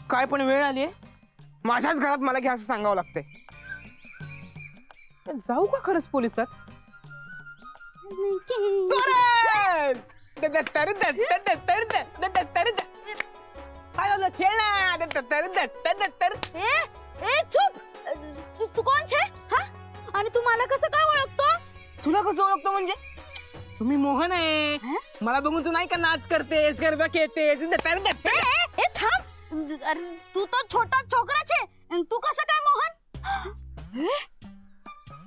काय पण वेळ आली माझ्याच घरात मला घ्या असं सांगावं लागतंय. जाऊ का खरंच पोलिसात? काय झालं खेळ चुप. तू कोण छे हा? आणि तू मला कसं काय ओळखतो? तुला कसं ओळखतो म्हणजे? तुम्ही मोहन आहे. मला बघून तू नाही का नाच करतेस गरबा खेळतेस. थांब. अरे तू तो छोटा छोकराच आहे. तू कसं काय मोहन?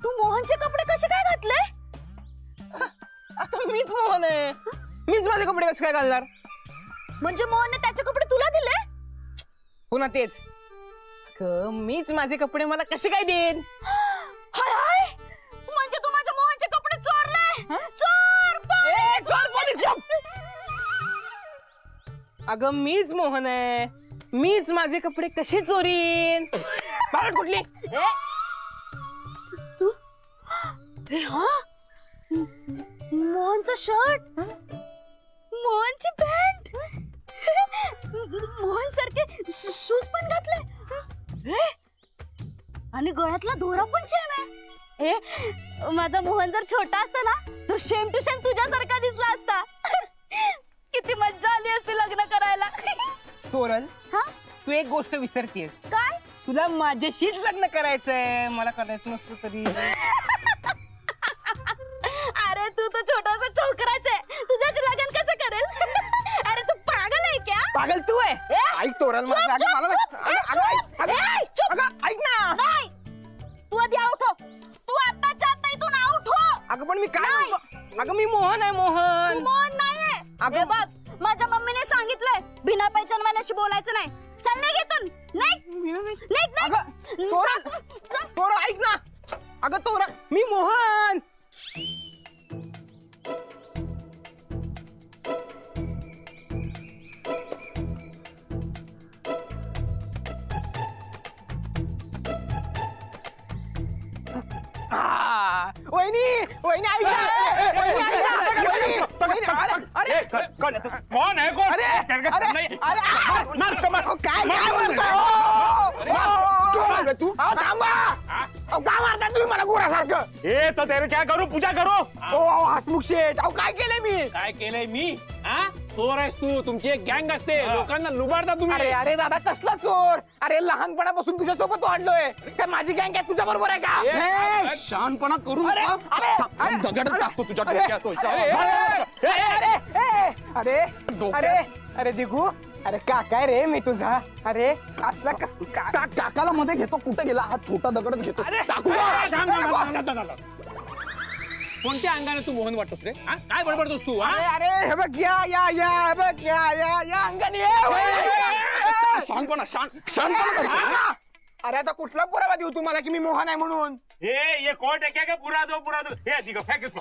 तू मोहनचे कपडे कसे काय घातले? आता मीच मोहन आहे. मीच माझे कपडे कसे काय घालणार? म्हणजे मोहनने त्याचे कपडे तुला दिले? पुन्हा तेच मीच माझे कपडे मला कसे काय देईन? हाय हाय, म्हणजे तू माझ्या मोहनचे कपडे चोरले? चोर अगं मीच मोहन आहे. मीच माझे कपडे कसे चोरीन? बाळा कुठली? मोहनचा शर्ट, मोहनची पॅन्ट, मोहन सारखे शूज पण घातले आणि गळ्यातला दोरा पण सेम आहे. माझा मोहन जर छोटा असता ना तर सेम टू सेम तुझ्यासारखा दिसला असता. किती मज्जा आली असती लग्न करायला. तोरल तू एक गोष्ट विसरतेस. काय? तुला माझ्याशीच लग्न करायचंय. मला करायचं नसतं तरी. अरे तू तो छोटासा छोकराच आहे. तुझ्याशी लग्न कसं करेल? अरे तू पागल आहे क्या? पागल तू आहे. ऐक तोरल मला ऐक ना. नाही, तू आधी आउट हो. तू आत्ताच्या आत्ता इथून आउट हो. अगं पण मी काय म्हणतो? अगं मी मोहन आहे. मोहन मोहन नाहीये. हे बघ, माझ्या मम्मीने सांगितलंय बिना पैशांवाल्याशी बोलायचं नाही. चल निघ इथून. तोरल ऐक ना. अगं तोरल मी मोहन. वहिनी वहिनी ऐक अरे कौन है? कौन? काय तू का मारता तुम्ही मला गोरासारखं? ए तो तेरे क्या करू? पूजा करू. हसमुख शेठ अहो काय केलंय मी? काय केलंय मी? चोर आहेस तू. तुमची एक गँग असते. लोकांना लुबाडता तुम्ही. अरे अरे दादा कसला चोर? अरे लहानपणापासून तुझ्या सोबत वाढलोय. काय माझी गँग आहे तुझ्या बरोबर आहे का? शहाणपणा करू दगड टाकतो तुझ्या डोक्यात. अरे अरे अरे दिगू अरे काका रे मी तुझा. अरे असला काकाला मध्ये घेतो. कुठे गेला? हा छोटा दगडच घेतो. कोणत्या अंगाने तू मोहन वाटतोस रे? काय बडबडतोस तू? अरे अरे हे बघ या या या हे बघ या अंगाने शहाणपणा. अरे आता कुठला पुरावा देऊ तुम्हाला की मी मोहन आहे म्हणून? ये कोर्ट है क्या? पुरा दो. हे दिखो फेंक इसको.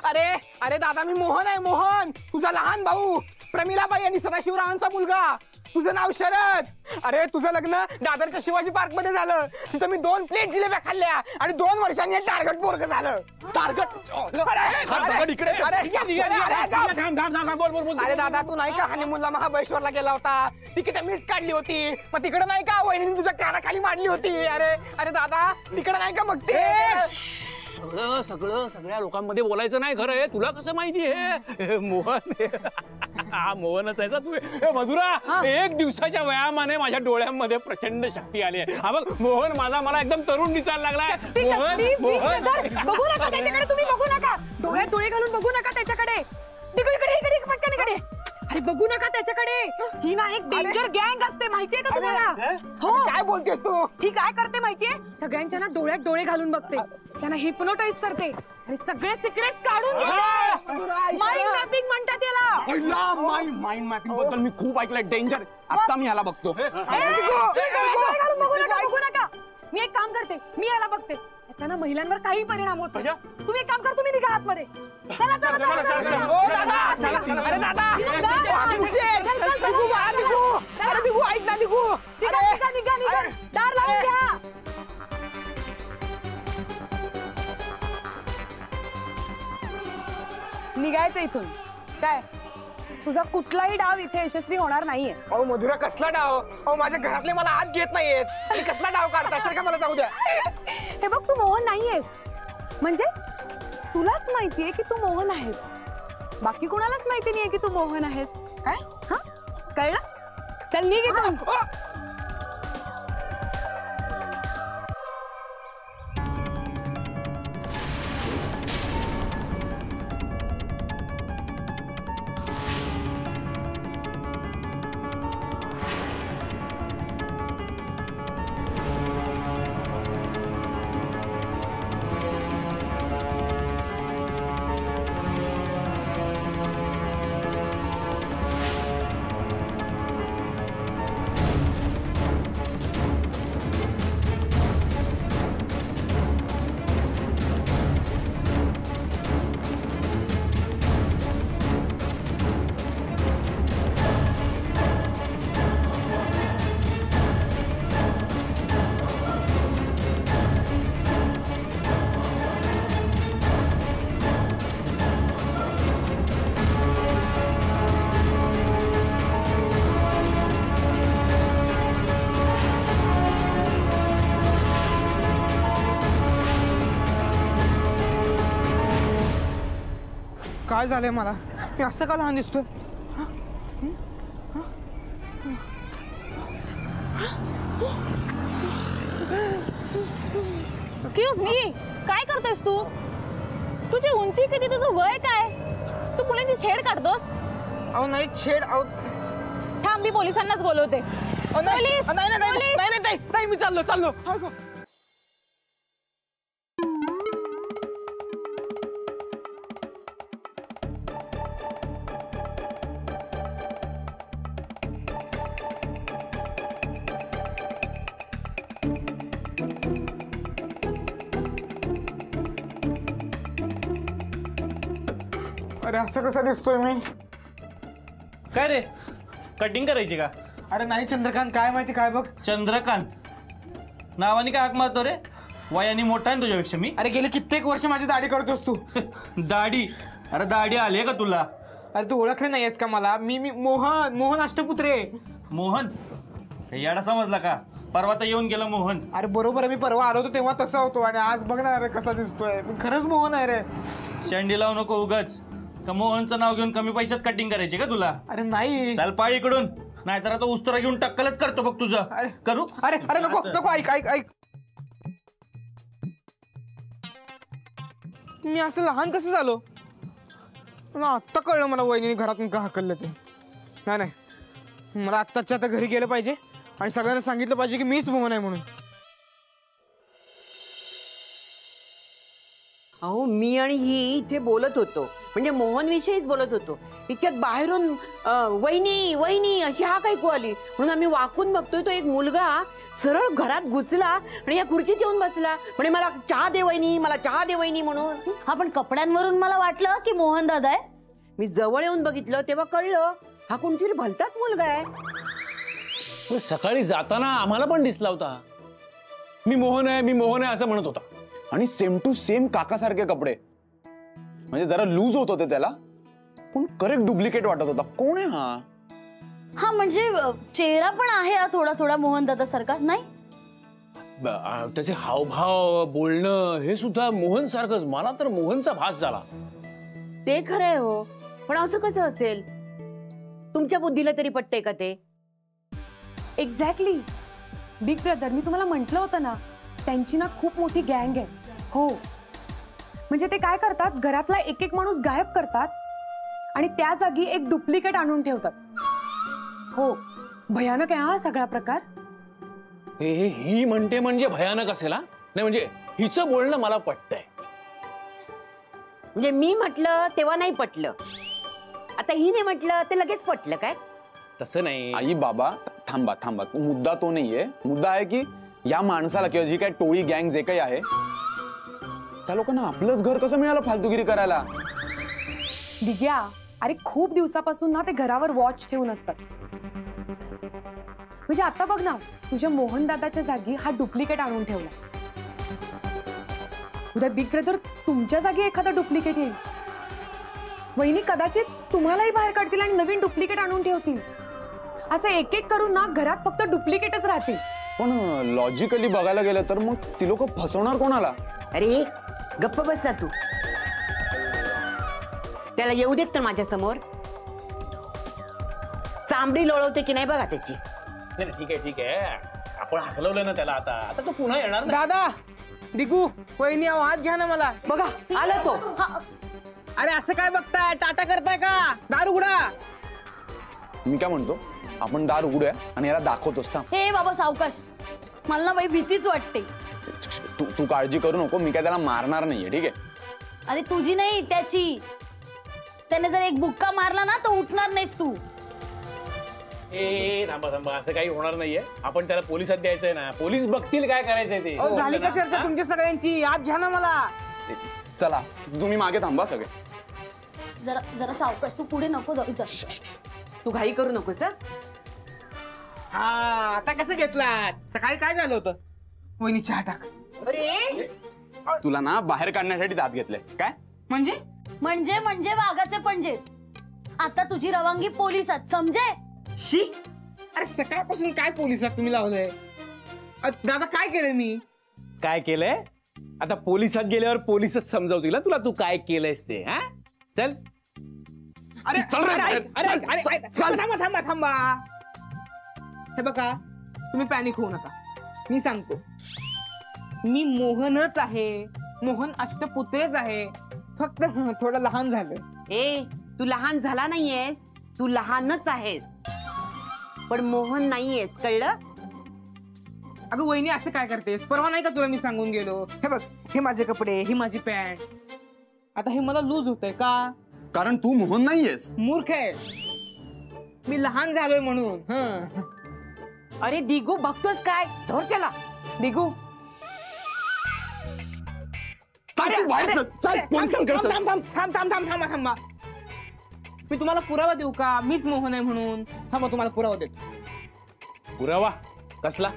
अरे अरे दादा मी मोहन आहे. मोहन तुझा लहान भाऊ प्रमिलाबाई आणि सदाशिवरावांचा मुलगा. तुझं नाव शरद. अरे तुझं लग्न दादरच्या शिवाजी पार्क मध्ये झालं. तिथं मी 2 प्लेट जिलेब्या खाल्ल्या आणि 2 वर्षांनी टार्गेट पोरग झालं. अरे दादा तू नाही का हनीमूनला महाबळेश्वरला गेला होता? तिकीट मीच काढली होती. मग तिकडे नाही का वहिनीने तुझ्या कानाखाली मांडली होती? अरे अरे दादा तिकडे नाही का? मग ते सगळ्या लोकांमध्ये बोलायचं नाही. खरं आहे. तुला कसं माहिती हे मोहन? हा मोहनच आहे तू. मधुरा एक दिवसाच्या व्यायामाने माझ्या डोळ्यांमध्ये प्रचंड शक्ती आली आहे. हा बघ मोहन मला एकदम तरुण दिसायला लागलाय. मोहन बघू नका त्याच्याकडे. तुम्ही बघू नका. डोळ्यात डोळे घालून बघू नका त्याच्याकडे. इकडे पटकन इकडे. अरे बघू नका त्याच्याकडे. ही ना एक डेंजर गँग असते माहितीये का तुम्हाला? हो काय बोलतेस तू? ही काय करते माहितीये? सगळ्यांच्या ना डोळ्यात डोळे घालून बघते. त्यांना हिप्नोटाइज करते आणि सगळे सिक्रेट्स काढून घेते. माइंड मॅपिंग म्हणतात याला. माइंड मॅपिंग बद्दल मी खूप ऐकलंय. डेंजर. आता मी याला बघतो. बघू नका. मी एक काम करते. मी याला बघते. त्यानं महिलांवर काही परिणाम होत नाही. तुम्ही एक काम कर. तुम्ही निघा आतमध्ये. चला अरे दादा अरे दिगू ऐक ना. दिगू निघा. दार लावून घ्या. निघायचं इथून. काय तुझा कुठलाही डाव इथे यशस्वी होणार नाहीये. अहो मधुरा कसला डाव? अहो माझ्या घरातले मला आत घेत नाहीयेत आणि कसला डाव काढताय? सर का मला जाऊ द्या. हे बघ तू मोहन नाहीयेस, म्हणजे तुलाच माहितीये की तू मोहन आहेस, बाकी कोणालाच माहिती नाहीये की तू मोहन आहेस. काय? हा कळलं? चल निघ इथून. काय झालंय मला? मी असं का लहान दिसतोय? एक्सक्यूज मी, काय करतोयस तू? तुझी उंची किती, तुझं वय काय? तू मुलांची छेड काढतोस? अहो नाही छेड. अहो थांब, मी पोलिसांनाच बोलवते. नाही नाही नाही नाही नाही, मी चाललो. अरे असं कसं दिसतोय मी? काय रे, कटिंग करायची का? अरे नाही चंद्रकांत, काय माहिती काय बघ. चंद्रकांत नावाने काय हाक मारतो रे? वयाने मोठा आहे तुझ्यापेक्षा मी. अरे गेले कित्येक वर्ष माझी दाढी करतोस तू. दाढी? अरे दाढी आली आहे का तुला? अरे तू ओळखले नाहीयेस का मला? मी मोहन अष्टपुत्रे. मोहन? याडा समजला का? परवा तर येऊन गेला मोहन. अरे बरोबर आहे, मी परवा आलो होतो तेव्हा तसा होतो आणि आज बघ ना अरे कसा दिसतोय. खरंच मोहन आहे रे. शेंडी लावू नको उगाच. का मोहनचं नाव घेऊन कमी पैशात कटिंग करायची का तुला? अरे नाही. चाल पाळ इकडून, नाहीतर आता उस्तरा घेऊन टक्कलच करतो बघ तुझं. अरे करू? अरे अरे नको ऐक. मी असं लहान कसं झालो? आत्ता कळलं मला वहिनीने घरातून का हाकललं ते. नाही मला आत्ताच्या आता घरी गेलं पाहिजे आणि सगळ्यांना सांगितलं पाहिजे की मीच मोहन आहे म्हणून. अहो मी आणि ही इथे बोलत होतो, म्हणजे मोहन विषयीच बोलत होतो. इतक्यात बाहेरून वहिनी वहिनी अशी हाक ऐकू आली, म्हणून आम्ही वाकून बघतोय तो एक मुलगा सरळ घरात घुसला आणि या खुर्चीत येऊन बसला. म्हणजे मला चहा दे वहिनी, मला चहा दे वहिनी म्हणून. हा पण कपड्यांवरून मला वाटलं की मोहन दादा आहे. मी जवळ येऊन बघितलं तेव्हा कळलं हा कोणतरी भलताच मुलगा आहे. सकाळी जाताना आम्हाला पण दिसला होता. मी मोहन आहे असं म्हणत होता. आणि सेम टू सेम काकासारखे कपडे. म्हणजे जरा लूज होत होते त्याला, पण करेक्ट डुप्लिकेट वाटत होता. कोण आहे हा? हा म्हणजे चेहरा पण आहे हा थोडा थोडा मोहन दादा सारखा, नाही? त्याचे हावभाव, बोलणं हे सुद्धा मोहन सारखंच. मला तर मोहनचा भास झाला. ते खरंय हो, पण असं कसं असेल? तुमच्या बुद्धीला तरी पटतंय का ते? एक्झॅक्टली बिग ब्रदर, मी तुम्हाला म्हटलं होतं ना, त्यांची ना खूप मोठी गँग आहे. हो म्हणजे ते काय करतात, घरातला एक एक माणूस गायब करतात आणि त्या जागी एक डुप्लिकेट आणून ठेवतात. हो भयानक आहे हा सगळा प्रकार. ही म्हणते म्हणजे भयानक असेल हा. नाही म्हणजे हिचं बोलणं मला पटतंय. म्हणजे मी म्हटलं तेव्हा नाही पटलं, आता हिने म्हटलं ते लगेच पटलं काय? तसं नाही. आई बाबा थांबा. मुद्दा तो नाहीये. मुद्दा आहे की या माणसाला किंवा जी काय टोळी गँग जे काही आहे त्या लोकांना आपलंच घर कसं मिळालं फालतूगिरी करायला? दिग्या, अरे खूप दिवसापासून ना ते घरावर वॉच ठेवून असतात. म्हणजे आता बघ ना, तुझ्या मोहन दादाच्या जागी हा डुप्लिकेट आणून ठेवला. उद्या बिग ब्रदर तुमच्या जागी एखादा डुप्लिकेट येईल. वहिनी कदाचित तुम्हालाही बाहेर काढतील आणि नवीन डुप्लिकेट आणून ठेवतील. असं एक एक करून ना घरात फक्त डुप्लिकेटच राहतील. पण लॉजिकली बघायला गेलं तर मग ती लोक फसवणार कोणाला? अरे गप्प बस तू. त्याला येऊ देत तर माझ्या समोर चांबडी लोळवते की नाही बघा त्याची. नाही ठीक आहे ठीक आहे, आपण हकलवलं ना त्याला. आता आता तो पुन्हा येणार नाही. दादा दिगू वहिनी अहो, हात घ्या ना मला. बघा आला तो. अरे असं काय बघताय, टाटा करताय का? दार उघडा. मी काय म्हणतो, आपण दार उघडूया आणि याला दाखवतोस ना. हे बाबा सावकाश, मला ना बाई भीतीच वाटते. तू तू काळजी करू नको, मी काय त्याला मारणार नाहीये. ठीक आहे? अरे तुझी नाही त्याची. त्याने जर एक बुक्का मारला ना तर उठणार नाहीस तू. ए थांबा थांबा, असं काही होणार नाहीये. आपण त्याला पोलिसात द्यायचंय ना, पोलीस बघतील काय करायचंय ते. अहो, झाली का चर्चा तुमची सगळ्यांची? हात घ्या ना मला. चला तुम्ही मागे थांबा सगळे. जरा जरा सावकाश, तू पुढे नको जाऊ. जा. तू घाई करू नकोस. हा आता कसं घेतलात? सकाळी काय झालं होतं? वहिनी चहा टाक. अरे तुला ना बाहेर काढण्यासाठी दात घेतले काय? म्हणजे म्हणजे म्हणजे वाघाचे पणजे. आता तुझी रवानगी पोलिसात, समजे? शी. अरे सकाळपासून काय पोलिसात तुम्ही लावलंय? दादा काय केलंय मी? काय केलंय? आता पोलिसात गेल्यावर पोलीसच समजावतील ना तुला तू काय केलंयस ते. हा चल. अरे चल रे अरे, बाहेर. अरे, चल, अरे, चल, अरे, चल. थांबा थांबा थांबा. हे बघा तुम्ही पॅनिक होऊ नका. मी सांगतो, मी मोहनच आहे. मोहन अष्टपुत्रेच आहे. फक्त थोडं लहान झालं. ए तू लहान झाला नाहीयेस, तू लहानच आहेस, पण मोहन नाहीयेस, कळलं? अगं वहिनी असं काय करतेस? परवा नाही का तुला मी सांगून गेलो? हे बघ, हे माझे कपडे, ही माझी पॅन्ट. आता हे मला लूज होतंय का? कारण तू मोहन नाहीयेस. मूर्ख आहे मी, लहान झालोय म्हणून. हं. अरे दिगू बघतोस काय? धर त्याला. दिगू चल, तू बाहेर चल. चल, पोलिसांकडे चल. थांबा. मी तुम्हाला पुरावा देऊ का? मीच मोहन आहे म्हणून. थांबा, तुम्हाला पुरावा देतो. पुरावा कसला?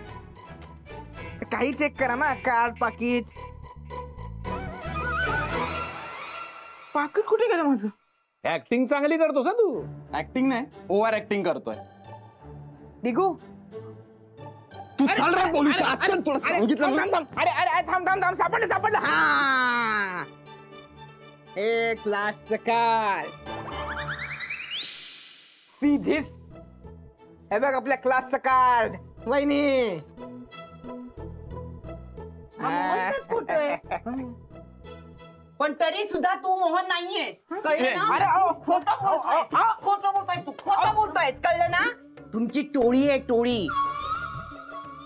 काही चेक करा ना. कार्ड, पाकिट. पाकिट कुठे गेलं माझं? ऍक्टिंग चांगली करतोस ना तू. ऍक्टिंग नाही, ओव्हर ऍक्टिंग करतोय दिगू तू. चल रे पोलिसात. चल, तुला सांगितलं ना. थांब. सापडलं. हा एक क्लास कार्ड. सीधीच. हे बघ आपल्या क्लासचं कार्ड. वहिनी हा मोहनचाच फोटो आहे. पण तरी सुद्धा तू मोहन नाहीयेस, कळलं ना? अरे, अहो, खोटं बोलतोयस तू, खोटं बोलतोयस, कळलं ना? तुमची टोळी आहे, टोळी.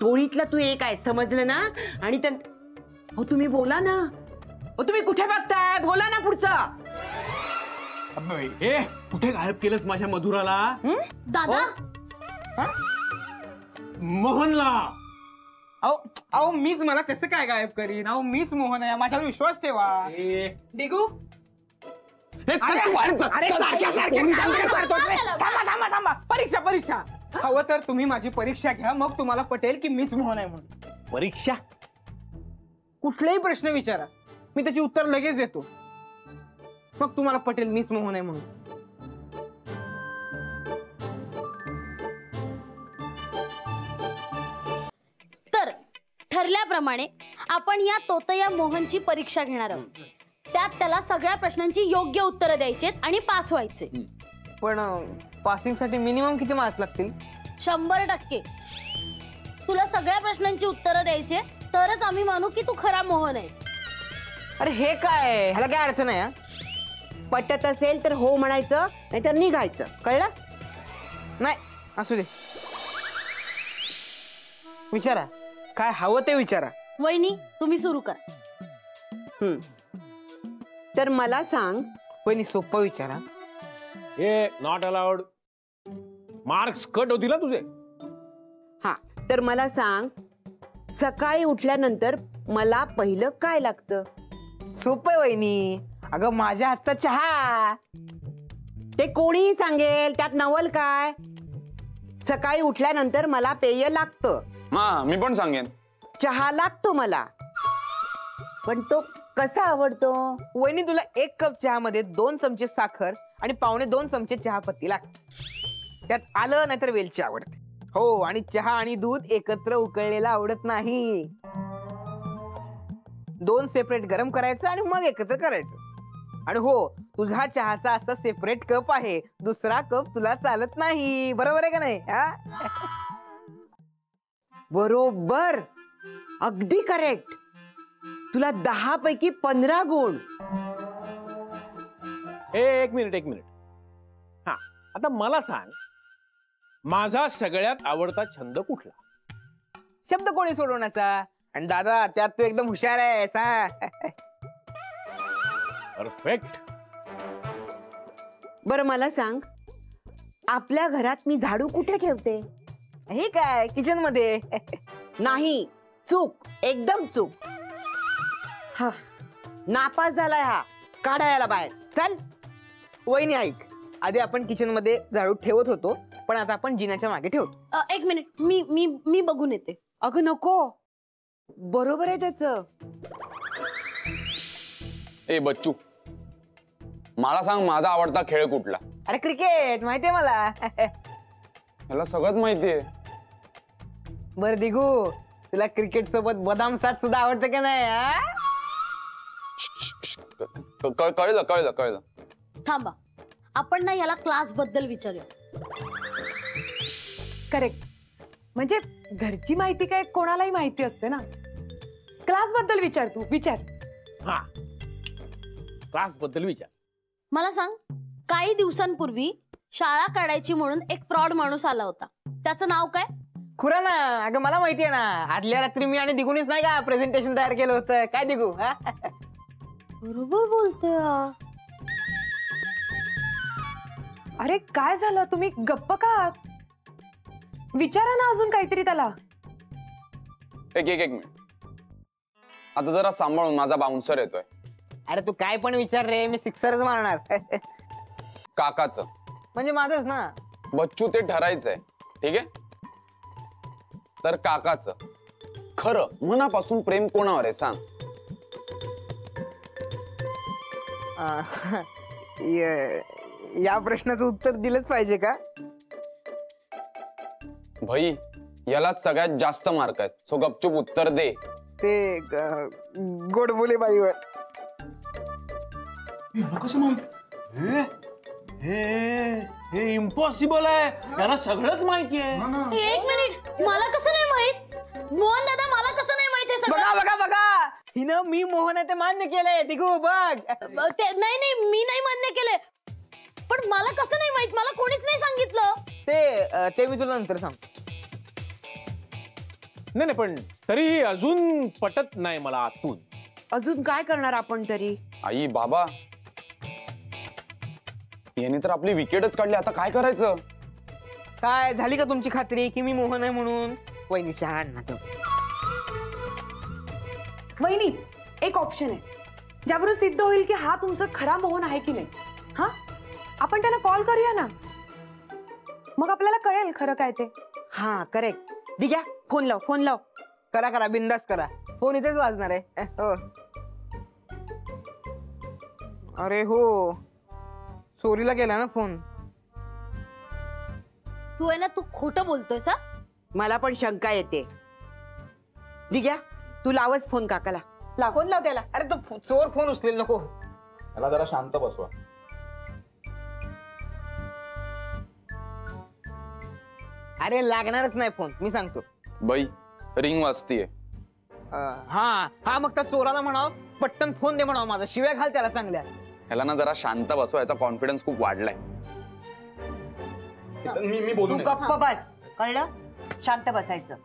टोळीतला तू एक आहे, समजलं ना? आणि हो तुम्ही बोला ना. हो तुम्ही कुठे बघताय? बोला ना पुढचं. ए कुठे गायब केलंस माझ्या मधुराला? दादा, मोहनला. अहो मीच. मला कसं काय गायब करीन? अहो मीच मोहन आहे, माझ्यावर विश्वास ठेवा. दिगू हे, चल, तू बाहेर चल. अरे चल, सारख्या पोलिसांकडे चल. थांबा. परीक्षा. हवं तर तुम्ही माझी परीक्षा घ्या, मग तुम्हाला पटेल की मीच मोहन आहे म्हणून. परीक्षा? कुठलाही प्रश्न विचारा, मी त्याची उत्तर लगेच देतो. मग तुम्हाला पटेल मीच मोहन आहे म्हणून. तर ठरल्याप्रमाणे आपण या तोतया मोहनची परीक्षा घेणार आहोत. त्यात त्याला सगळ्या प्रश्नांची योग्य उत्तरं द्यायची आणि पास व्हायचे. पण पासिंग साठी मिनिमम किती मार्क्स लागतील? 100%. तुला सगळ्या प्रश्नांची उत्तरं द्यायचे, तरच आम्ही मानू की तू खरा मोहन आहेस. अरे हे काय? ह्याला काय अर्थ नाही. हा पटत असेल तर हो म्हणायचं, नाहीतर निघायचं, कळलं? नाही, असू दे. विचारा काय हवं ते विचारा. वहिनी तुम्ही सुरू करा. तर मला सांग. वहिनी सोपं विचारा. ए नॉट अलाउड. मार्क्स कट होतील ना तुझे. हा तर मला सांग, सकाळी उठल्यानंतर मला पहिलं काय लागतं? सोपं आहे वहिनी. अगं माझ्या हातचा चहा. ते कोणीही सांगेल, त्यात नवल काय? सकाळी उठल्यानंतर मला पेय लागतं. हा मी पण सांगेन. चहा लागतो मला, पण तो कसा आवडतो? वहिनी तुला 1 कप चहामध्ये 2 चमचे साखर आणि 2.25 चमचे चहापत्ती लागते. त्यात आलं नाहीतर वेलची आवडते. हो, आणि चहा आणि दूध एकत्र उकळलेला आवडत नाही. 2 सेपरेट गरम करायचं आणि मग एकत्र करायचं. आणि हो, तुझा चहाचा असा सेपरेट कप आहे, दुसरा कप तुला चालत नाही. बरोबर आहे का नाही? बरोबर, अगदी करेक्ट. तुला 10 पैकी 15 गुण. एक मिनिट. हा, आता मला सांग, माझा सगळ्यात आवडता छंद कुठला? शब्द कोणी सोडवण्याचा. आणि दादा, त्यात तू एकदम हुशार आहेस. परफेक्ट. बरं मला सांग, आपल्या घरात मी झाडू कुठे ठेवते? हे काय, किचन मध्ये? नाही, चूक, एकदम चूक. हा, नापास झालाय हा. काढा याला बाहेर, चल. वहिनी ऐक, आधी आपण किचन मध्ये झाडू ठेवत होतो, पण आता आपण जिन्याच्या मागे ठेवतो. 1 मिनिट, मी बघून येते. अगं नको, बरोबर आहे त्याच. ए बच्चू, मला सांग माझा आवडता खेळ कुठला? अरे क्रिकेट, माहितीये मला. मला सगळंच माहितीये. बर दिगू, तुला क्रिकेट सोबत बदाम साथ सुद्धा आवडतं का नाही? कळलं. थांबा, आपण ना याला क्लास बद्दल विचारूया. करेक्ट. म्हणजे घरची माहिती काय कोणालाही माहिती असते ना. क्लास बद्दल विचार, तू विचार. हा, क्लास बद्दल विचार. मला सांग, काही दिवसांपूर्वी शाळा काढायची म्हणून एक फ्रॉड माणूस आला होता. त्याचं नाव काय? खुराना. अगं मला माहितीये ना, आदल्या रात्री मी आणि दिगूनीच नाही का प्रेझेंटेशन तयार केलं होतं. काय दिगू? बरोबर बोलतोय. अरे काय झालं, तुम्ही गप्प का आहात? विचारा ना अजून काहीतरी त्याला. एक मिनिट. आता जरा सांभाळून, माझा बाउन्सर येतोय. अरे तू काय पण विचार रे, मी सिक्सरच मारणार. काकाचं म्हणजे माझंच ना. बच्चू ते ठरायचंय, ठीक आहे? तर काकाचं खरं मनापासून प्रेम कोणावर आहे सांग? या प्रश्नाचं उत्तर दिलंच पाहिजे का? भाई, यालाच सगळ्यात जास्त मार्क आहेत, सो गपचूप उत्तर दे. ते गोडबोले बाईवर. हे इम्पॉसिबल आहे. याला सगळंच माहिती आहे. 1 मिनिट, मला कसं नाही माहित? मोहन दादा, मला कसं नाही माहित हे सगळं? बघा, हिनं मी मोहन आहे ते मान्य केलंय. दिगू बघ. नाही, मी नाही मान्य केलंय. पण मला कसं नाही माहित? मला कोणीच नाही सांगितलं. ते मी तुला नंतर सांग. नाही, पण तरी अजून पटत नाही मला आतून. अजून काय करणार आपण तरी? आई बाबा, याने तर आपली विकेटच काढली. आता काय करायचं? काय झाली का तुमची खात्री की मी मोहन आहे म्हणून? वहिनी शहाण ना तो. वहिनी, एक ऑप्शन आहे ज्यावरून सिद्ध होईल की हा तुमचा खरा मोहन आहे की नाही. हा, आपण त्यांना कॉल करूया ना, मग आपल्याला कळेल खरं काय ते. हा करेक्ट. दिग्या, फोन लाव. करा बिंदास करा. फोन इथेच वाजणार आहे. हो. अरे हो, चोरीला गेला ना फोन. तू आहे ना, तू खोटं बोलतोय सा. मला पण शंका येते. दिग्या, तू लावच फोन काकाला. फोन लाव त्याला. अरे तो चोर फोन उचलेल नको. याला जरा शांत बसवा. अरे लागणारच नाही फोन, मी सांगतो. बाई, रिंग वाजतीये. हा मग त्या चोराला म्हणाव पटकन फोन दे म्हणाव माझा. शिव्या घाल त्याला चांगल्या. ह्याला ना जरा शांत बसवा, याचा कॉन्फिडन्स खूप वाढलाय. मी तू गप्प बस, कळलं? शांत बसायचं.